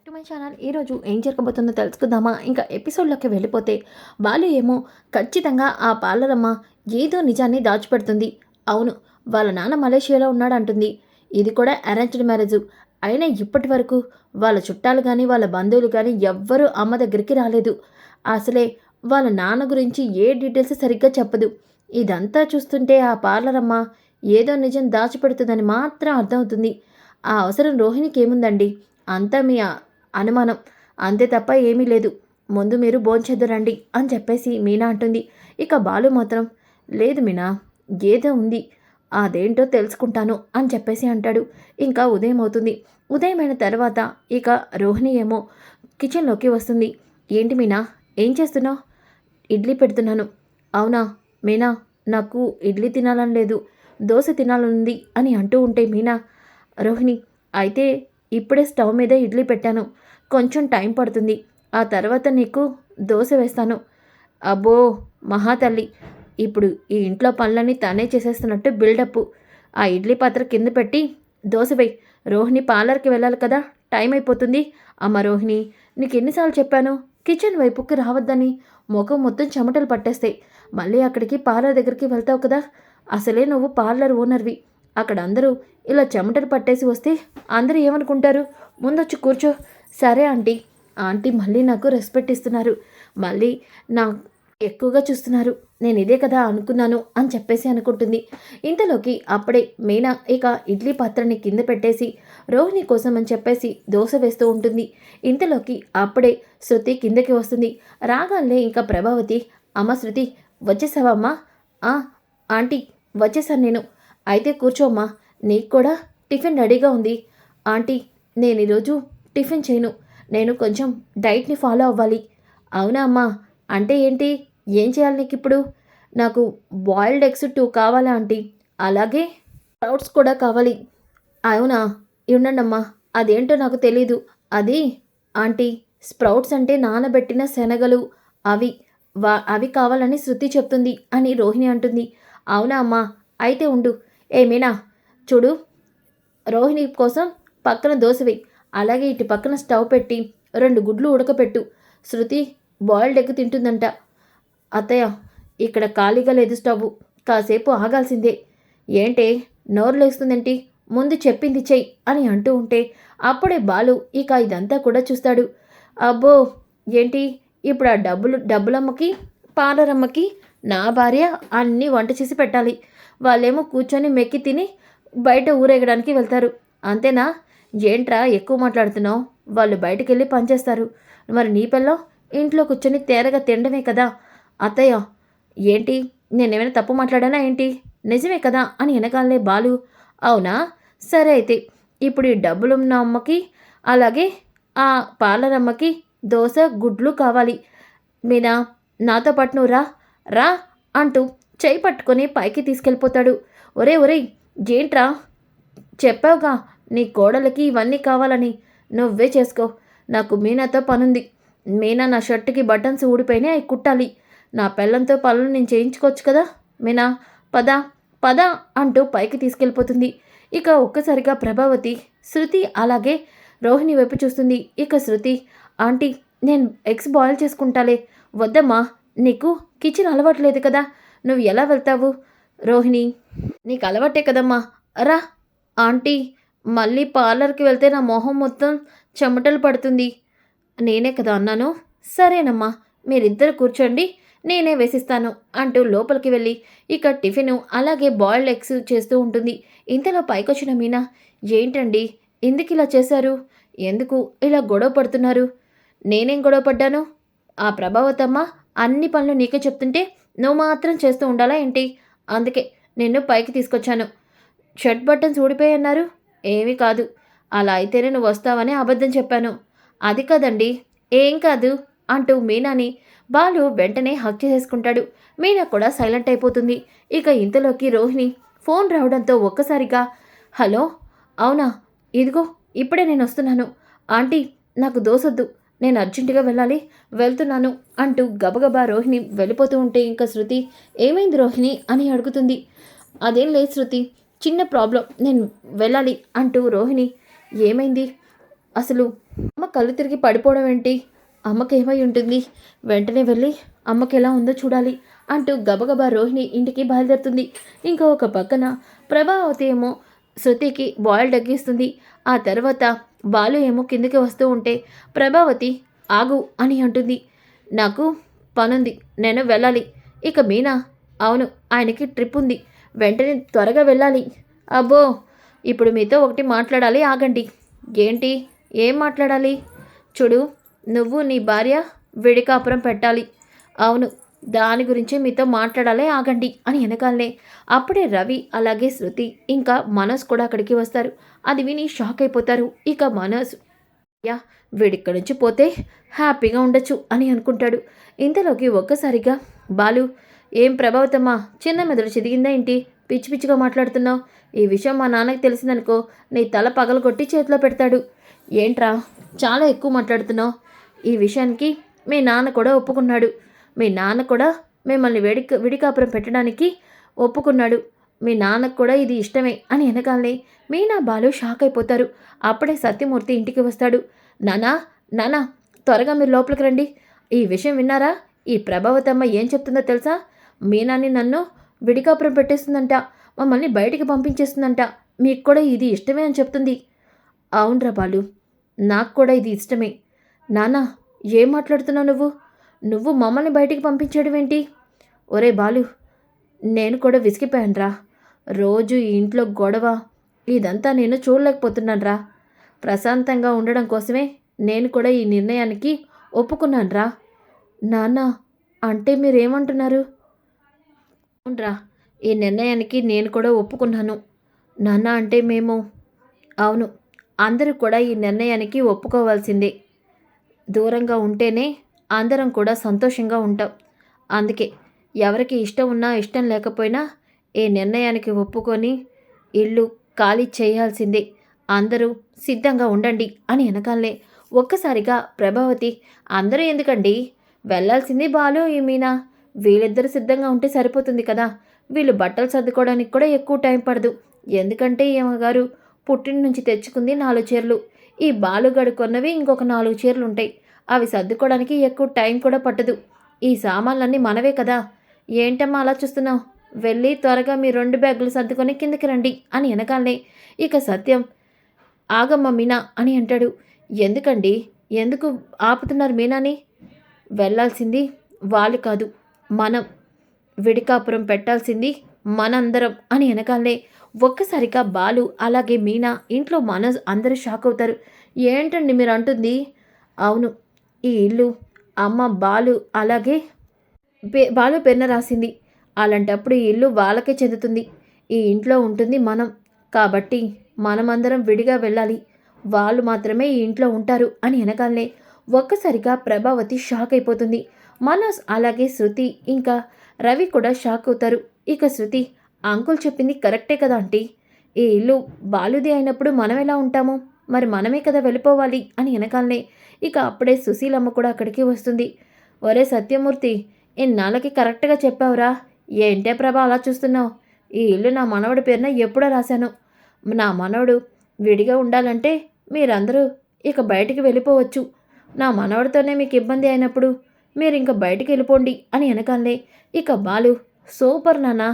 To my channel. ఈరోజు ఏం జరగబోతుందో తెలుసుకుందామా? ఇంకా ఎపిసోడ్లోకి వెళ్ళిపోతే వాళ్ళు ఏమో ఖచ్చితంగా ఆ పార్లరమ్మ ఏదో నిజాన్ని దాచిపెడుతుంది. అవును, వాళ్ళ నాన్న మలేషియాలో ఉన్నాడంటుంది. ఇది కూడా అరేంజ్డ్ మ్యారేజ్. అయినా ఇప్పటి వరకు వాళ్ళ చుట్టాలు కానీ వాళ్ళ బంధువులు కానీ ఎవ్వరూ అమ్మ దగ్గరికి రాలేదు. అసలే వాళ్ళ నాన్న గురించి ఏ డీటెయిల్స్ సరిగ్గా చెప్పదు. ఇదంతా చూస్తుంటే ఆ పార్లరమ్మ ఏదో నిజం దాచిపెడుతుందని మాత్రం అర్థమవుతుంది. ఆ అవసరం రోహిణికి ఏముందండి? అంతా మీ అనుమానం, అంతే తప్ప ఏమీ లేదు. ముందు మీరు భోంచేద్దురండి అని చెప్పేసి మీనా అంటుంది. ఇక బాలు మాత్రం లేదు మీనా, ఏదో ఉంది, అదేంటో తెలుసుకుంటాను అని చెప్పేసి అంటాడు. ఇంకా ఉదయం అవుతుంది. ఉదయమైన తర్వాత ఇక రోహిణి ఏమో కిచెన్లోకి వస్తుంది. ఏంటి మీనా, ఏం చేస్తున్నావు? ఇడ్లీ పెడుతున్నాను. అవునా మీనా, నాకు ఇడ్లీ తినాలని లేదు, దోశ తినాలనుంది అని అంటూ ఉంటే మీనా, రోహిణి అయితే ఇప్పుడే స్టవ్ మీద ఇడ్లీ పెట్టాను, కొంచెం టైం పడుతుంది, ఆ తర్వాత నీకు దోశ వేస్తాను. అబ్బో మహాతల్లి, ఇప్పుడు ఈ ఇంట్లో పనులన్నీ తానే చేసేస్తున్నట్టు బిల్డప్. ఆ ఇడ్లీ పాత్ర కింద పెట్టి దోశ వేయి. రోహిణి పార్లర్కి వెళ్ళాలి కదా, టైం అయిపోతుంది. అమ్మ రోహిణి, నీకు ఎన్నిసార్లు చెప్పాను కిచెన్ వైపుకి రావద్దని? ముఖం మొత్తం చెమటలు పట్టేస్తాయి. మళ్ళీ అక్కడికి పార్లర్ దగ్గరికి వెళ్తావు కదా, అసలే నువ్వు పార్లర్ ఓనర్వి. అక్కడ అందరూ ఇలా చెమటలు పట్టేసి వస్తే అందరూ ఏమనుకుంటారు? ముందొచ్చి కూర్చో. సరే ఆంటీ. ఆంటీ మళ్ళీ నాకు రెస్పెక్ట్ ఇస్తున్నారు, మళ్ళీ నా ఎక్కువగా చూస్తున్నారు, నేను ఇదే కదా అనుకున్నాను అని చెప్పేసి అనుకుంటుంది. ఇంతలోకి అప్పుడే మీనా ఇక ఇడ్లీ పాత్రని కింద పెట్టేసి రోహిణి కోసం అని చెప్పేసి దోశ వేస్తూ ఉంటుంది. ఇంతలోకి అప్పుడే శృతి కిందకి వస్తుంది. రాగానే ఇంకా ప్రభావతి, అమ్మ శృతి వచ్చేసావా అమ్మా? ఆంటీ వచ్చేసాను నేను. అయితే కూర్చోమ్మా, నీకు కూడా టిఫిన్ రెడీగా ఉంది. ఆంటీ నేను ఈరోజు టిఫిన్ చేయను, నేను కొంచెం డైట్ని ఫాలో అవ్వాలి. అవునా అమ్మా, అంటే ఏంటి, ఏం చేయాలి నీకు ఇప్పుడు? నాకు బాయిల్డ్ ఎగ్స్ 2 కావాలి ఆంటీ, అలాగే స్ప్రౌట్స్ కూడా కావాలి. అవునా, ఉండండమ్మా, అదేంటో నాకు తెలీదు. అది ఆంటీ, స్ప్రౌట్స్ అంటే నానబెట్టిన శనగలు, అవి అవి కావాలని శృతి చెప్తుంది అని రోహిణి అంటుంది. అవునా అమ్మా, అయితే ఉండు. ఏ మీనా చూడు, రోహిణి కోసం పక్కన దోశ వేయి, అలాగే ఇటు పక్కన స్టవ్ పెట్టి 2 గుడ్లు ఉడకపెట్టు. శృతి బాయిల్డ్ ఎగ్ తింటుందంట. అత్తయ్య, ఇక్కడ ఖాళీగా లేదు స్టవ్, కాసేపు ఆగాల్సిందే. ఏంటే నోరు లేస్తుందేంటి? ముందు చెప్పింది చెయ్యి అని అంటూ ఉంటే అప్పుడే బాలు ఇక ఇదంతా కూడా చూస్తాడు. అబ్బో ఏంటి, ఇప్పుడు ఆ డబ్బులమ్మకి పాలరమ్మకి నా భార్య అన్నీ వంట చేసి పెట్టాలి. వాళ్ళేమో కూర్చొని మెక్కి తిని బయట ఊరేగడానికి వెళ్తారు, అంతేనా? ఏంట్రా ఎక్కువ మాట్లాడుతున్నావు? వాళ్ళు బయటికి వెళ్ళి పనిచేస్తారు, మరి నీ పిల్లం ఇంట్లో కూర్చొని తేరగా తినడమే కదా. అత్తయ్య ఏంటి, నేనేమైనా తప్పు మాట్లాడానా ఏంటి? నిజమే కదా అని వెనకాలనే బాలు, అవునా సరే అయితే ఇప్పుడు ఈ డబ్బులున్న అమ్మకి అలాగే ఆ పార్లర్ అమ్మకి దోశ గుడ్లు కావాలి. మీనా నాతో పాటు నువ్వు రా రా అంటూ చేయి పట్టుకొని పైకి తీసుకెళ్ళిపోతాడు. ఒరే ఒరే ఏంట్రా, చెప్పావుగా నీ కోడలికి ఇవన్నీ కావాలని, నువ్వే చేసుకో. నాకు మీనాతో పనుంది. మీనా నా షర్టుకి బటన్స్ ఊడిపోయినాయి, అవి కుట్టాలి. నా పెళ్ళంతో పనులు నేను చేయించుకోవచ్చు కదా. మీనా పద పద అంటూ పైకి తీసుకెళ్ళిపోతుంది. ఇక ఒక్కసారిగా ప్రభావతి శృతి అలాగే రోహిణి వైపు చూస్తుంది. ఇక శృతి, ఆంటీ నేను ఎగ్స్ బాయిల్ చేసుకుంటాలే. వద్దమ్మా, నీకు కిచెన్ అలవాట్లేదు కదా, నువ్వు ఎలా వెళ్తావు? రోహిణి నీకు అలవాటే కదమ్మా, రా. ఆంటీ మళ్ళీ పార్లర్కి వెళ్తే నా మొహం మొత్తం చెమటలు పడుతుంది. నేనే కదా అన్నాను. సరేనమ్మా, మీరిద్దరు కూర్చోండి, నేనే వేసిస్తాను అంటూ లోపలికి వెళ్ళి ఇక టిఫిను అలాగే బాయిల్డ్ ఎగ్స్ చేస్తూ ఉంటుంది. ఇంతలో పైకొచ్చిన మీనా, ఏంటండి ఎందుకు ఇలా చేశారు? ఎందుకు ఇలా గొడవ పడుతున్నారు? నేనేం గొడవ పడ్డాను? ఆ ప్రభావతమ్మ అన్ని పనులు నీకే చెప్తుంటే నువ్వు మాత్రం చేస్తూ ఉండాలా ఏంటి? అందుకే నిన్ను పైకి తీసుకొచ్చాను. షర్ట్ బటన్స్ ఊడిపోయన్నారు. ఏమీ కాదు, అలా అయితేనే నువ్వు వస్తావని అబద్ధం చెప్పాను. అది కాదండి, ఏం కాదు అంటూ మీనాని బాలు వెంటనే హక్ చేసుకుంటాడు. మీనా కూడా సైలెంట్ అయిపోతుంది. ఇక ఇంతలోకి రోహిణి ఫోన్ రావడంతో ఒక్కసారిగా, హలో, అవునా, ఇదిగో ఇప్పుడే నేను వస్తున్నాను. ఆంటీ నాకు దోసొద్దు, నేను అర్జెంటుగా వెళ్ళాలి, వెళ్తున్నాను అంటూ గబగబా రోహిణి వెళ్ళిపోతూ ఉంటే ఇంకా శృతి, ఏమైంది రోహిణి అని అడుగుతుంది. అదేం లేదు శృతి, చిన్న ప్రాబ్లం, నేను వెళ్ళాలి అంటూ రోహిణి, ఏమైంది అసలు అమ్మ కళ్ళు తిరిగి పడిపోవడం ఏంటి? అమ్మకేమై ఉంటుంది? వెంటనే వెళ్ళి అమ్మకెలా ఉందో చూడాలి అంటూ గబగబా రోహిణి ఇంటికి బయలుదేరుతుంది. ఇంకా ఒక పక్కన ప్రభావతి ఏమో శృతికి బాయిల్డ్ ఎగ్ ఇస్తుంది. ఆ తర్వాత బాలు ఏమో కిందకి వస్తూ ఉంటే ప్రభావతి ఆగు అని అంటుంది. నాకు పనుంది, నేను వెళ్ళాలి. ఇక మీనా, అవును ఆయనకి ట్రిప్ ఉంది, వెంటనే త్వరగా వెళ్ళాలి. అబ్బో, ఇప్పుడు మీతో ఒకటి మాట్లాడాలి, ఆగండి. ఏంటి? ఏం మాట్లాడాలి? చూడు, నువ్వు నీ భార్య విడికాపురం పెట్టాలి. అవును, దాని గురించి మీతో మాట్లాడాలి, ఆగండి అని వెనకాలనే అప్పుడే రవి అలాగే శృతి ఇంకా మనోజ్ కూడా అక్కడికి వస్తారు. అది విని షాక్ అయిపోతారు. ఇక మనోజ్ యా వీడిక్కడి నుంచి పోతే హ్యాపీగా ఉండొచ్చు అని అనుకుంటాడు. ఇంతలోకి ఒక్కసారిగా బాలు, ఏం ప్రభావితమ్మా, చిన్న మెదడు చిదిగిందా ఏంటి? పిచ్చి పిచ్చిగా మాట్లాడుతున్నావు. ఈ విషయం మా నాన్నకి తెలిసిందనుకో నీ తల పగలగొట్టి చేతిలో పెడతాడు. ఏంట్రా చాలా ఎక్కువ మాట్లాడుతున్నావు? ఈ విషయానికి మీ నాన్న కూడా ఒప్పుకున్నాడు. మీ నాన్న కూడా మిమ్మల్ని విడికాపురం పెట్టడానికి ఒప్పుకున్నాడు. మీ నాన్నకు కూడా ఇది ఇష్టమే అని వెనకాలనే మీనా బాలు షాక్ అయిపోతారు. అప్పుడే సత్యమూర్తి ఇంటికి వస్తాడు. నానా, నానా, త్వరగా మీరు లోపలికి రండి. ఈ విషయం విన్నారా? ఈ ప్రభావతమ్మ ఏం చెప్తుందో తెలుసా? మీనాని నన్ను విడికాపురం పెట్టేస్తుందంట, మమ్మల్ని బయటికి పంపించేస్తుందంట. మీకు కూడా ఇది ఇష్టమే అని చెప్తుంది. అవునరా బాలు, నాకు కూడా ఇది ఇష్టమే. నానా, ఏం మాట్లాడుతున్నావు నువ్వు? నువ్వు మమ్మల్ని బయటికి పంపించడం ఏంటి? ఒరే బాలు, నేను కూడా విసిగిపోయానురా. రోజు ఈ ఇంట్లో గొడవ ఇదంతా నేను చూడలేకపోతున్నానురా. ప్రశాంతంగా ఉండడం కోసమే నేను కూడా ఈ నిర్ణయానికి ఒప్పుకున్నానురా. నాన్న, అంటే మీరేమంటున్నారు? అవునరా, ఈ నిర్ణయానికి నేను కూడా ఒప్పుకున్నాను. నాన్న, అంటే మేము అవును, అందరూ కూడా ఈ నిర్ణయానికి ఒప్పుకోవాల్సిందే. దూరంగా ఉంటేనే అందరం కూడా సంతోషంగా ఉంటాం. అందుకే ఎవరికి ఇష్టం ఉన్నా ఇష్టం లేకపోయినా ఈ నిర్ణయానికి ఒప్పుకొని ఇల్లు ఖాళీ చేయాల్సిందే. అందరూ సిద్ధంగా ఉండండి అని వెనకాలనే ఒక్కసారిగా ప్రభావతి, అందరూ ఎందుకండి? వెళ్ళాల్సింది బాలు ఈ మీనా. వీళ్ళిద్దరూ సిద్ధంగా ఉంటే సరిపోతుంది కదా. వీళ్ళు బట్టలు సర్దుకోవడానికి కూడా ఎక్కువ టైం పడదు. ఎందుకంటే ఏమగారు పుట్టిన నుంచి తెచ్చుకుంది 4 చీరలు. ఈ బాలుగడు కొన్నవి ఇంకొక 4 చీరలు ఉంటాయి. అవి సర్దుకోవడానికి ఎక్కువ టైం కూడా పట్టదు. ఈ సామాన్లన్నీ మనవే కదా. ఏంటమ్మా అలా చూస్తున్నావు? వెళ్ళి త్వరగా మీ 2 బ్యాగులు సర్దుకొని కిందకి రండి అని వెనకాలనే ఇక సత్యం, ఆగమ్మ మీనా అని అంటాడు. ఎందుకండి? ఎందుకు ఆపుతున్నారు మీనాని? వెళ్ళాల్సింది వాళ్ళు కాదు, మనం. విడికాపురం పెట్టాల్సింది మనందరం అని వెనకాలనే ఒక్కసారిగా బాలు అలాగే మీనా ఇంట్లో మనోజ్ అందరూ షాక్ అవుతారు. ఏంటండి మీరు అంటుంది? అవును, ఈ ఇల్లు అమ్మ బాలు అలాగే బాలు పెన్న రాసింది. అలాంటప్పుడు ఈ ఇల్లు వాళ్ళకే చెందుతుంది. ఈ ఇంట్లో ఉంటుంది మనం. కాబట్టి మనమందరం విడిగా వెళ్ళాలి. వాళ్ళు మాత్రమే ఈ ఇంట్లో ఉంటారు అని వెనకాలనే ఒక్కసారిగా ప్రభావతి షాక్ అయిపోతుంది. మనోజ్ అలాగే శృతి ఇంకా రవి కూడా షాక్ అవుతారు. ఇక శృతి, అంకుల్ చెప్పింది కరెక్టే కదా ఆంటీ. ఈ ఇల్లు బాలుది అయినప్పుడు మనం ఎలా ఉంటాము? మరి మనమే కదా వెళ్ళిపోవాలి అని వెనకాలనే ఇక అప్పుడే సుశీలమ్మ కూడా అక్కడికి వస్తుంది. ఒరే సత్యమూర్తి, ఇన్నాళ్ళకి కరెక్ట్గా చెప్పావురా. ఏంటే ప్రభా అలా చూస్తున్నావు? ఈ ఇల్లు నా మనవడి పేరున ఎప్పుడో రాశాను. నా మనవడు విడిగా ఉండాలంటే మీరందరూ ఇక బయటికి వెళ్ళిపోవచ్చు. నా మనవడితోనే మీకు ఇబ్బంది అయినప్పుడు మీరు ఇంక బయటికి వెళ్ళిపోండి అని వెనకాలనే ఇక బాలు, సూపర్ నాన్న,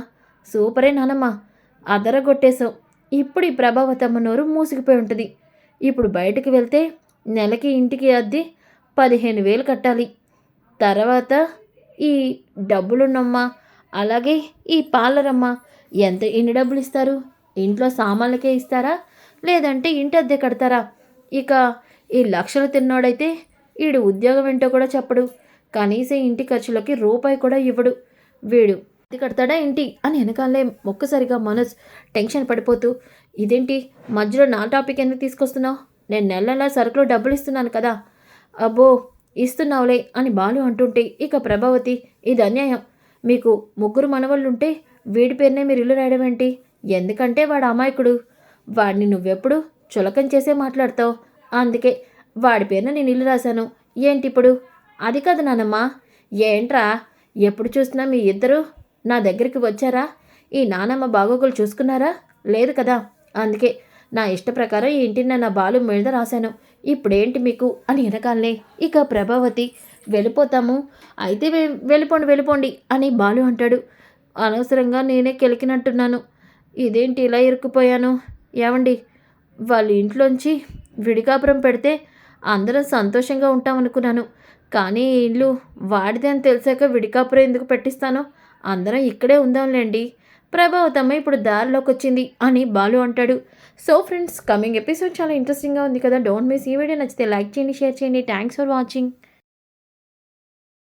సూపరే నానమ్మ, అదరగొట్టేశావు. ఇప్పుడు ఈ ప్రభావతమ్మ నోరు మూసుకుపోయి ఉంటుంది. ఇప్పుడు బయటికి వెళ్తే నెలకి ఇంటికి అద్దె 15,000 కట్టాలి. తర్వాత ఈ డబ్బులున్నమ్మ అలాగే ఈ పార్లరమ్మ ఎన్ని డబ్బులు ఇస్తారు? ఇంట్లో సామాన్లకే ఇస్తారా, లేదంటే ఇంటి అద్దె కడతారా? ఇక ఈ లక్షలు తిన్నోడైతే వీడు ఉద్యోగం ఏంటో కూడా చెప్పడు. కనీసం ఇంటి ఖర్చులకి రూపాయి కూడా ఇవ్వడు. వీడు అద్దె కడతాడా ఏంటి అని వెనకాలే ఒక్కసారిగా మనోజ్ టెన్షన్ పడిపోతూ, ఇదేంటి మధ్యలో నా టాపిక్ ఎందుకు తీసుకొస్తున్నావు? నేను నెల నెలా సరుకులో డబ్బులు ఇస్తున్నాను కదా. అబ్బో, ఇస్తున్నావులే అని బాలు అంటుంటే ఇక ప్రభావతి, ఇది అన్యాయం. మీకు 3 మనవళ్ళుంటే వీడి పేరునే మీరు ఇల్లు రాయడం ఏంటి? ఎందుకంటే వాడు అమాయకుడు. వాడిని నువ్వెప్పుడు చులకం చేసే మాట్లాడతావు. అందుకే వాడి పేరున నేను ఇల్లు రాశాను. ఏంటిప్పుడు? అది కాదు నానమ్మ. ఏంట్రా, ఎప్పుడు చూసినా మీ ఇద్దరు నా దగ్గరికి వచ్చారా? ఈ నానమ్మ బాగోగులు చూసుకున్నారా? లేదు కదా. అందుకే నా ఇష్ట ప్రకారం ఈ ఇంటిని నా బాలు మీద రాశాను. ఇప్పుడేంటి మీకు అని వెనకాలనే ఇక ప్రభావతి వెళ్ళిపోతాము అయితే వెళ్ళిపోండి వెళ్ళిపోండి అని బాలు అంటాడు. అనవసరంగా నేనే కెలికినట్టున్నాను. ఇదేంటి ఇలా ఇరుక్కుపోయాను. ఏవండి వాళ్ళ ఇంట్లోంచి విడికాపురం పెడితే అందరం సంతోషంగా ఉంటామనుకున్నాను. కానీ ఈ ఇల్లు వాడిదే అని తెలిసాక విడికాపురం ఎందుకు పెట్టిస్తాను. అందరం ఇక్కడే ఉందాంలేండి. ప్రభావతమ్మ ఇప్పుడు దారిలోకి వచ్చింది అని బాలు అంటాడు. సో ఫ్రెండ్స్, కమింగ్ ఎపిసోడ్ చాలా ఇంట్రెస్టింగ్గా ఉంది కదా. Don't miss. ఈ వీడియో నచ్చితే లైక్ చేయండి, షేర్ చేయండి. Thanks for watching.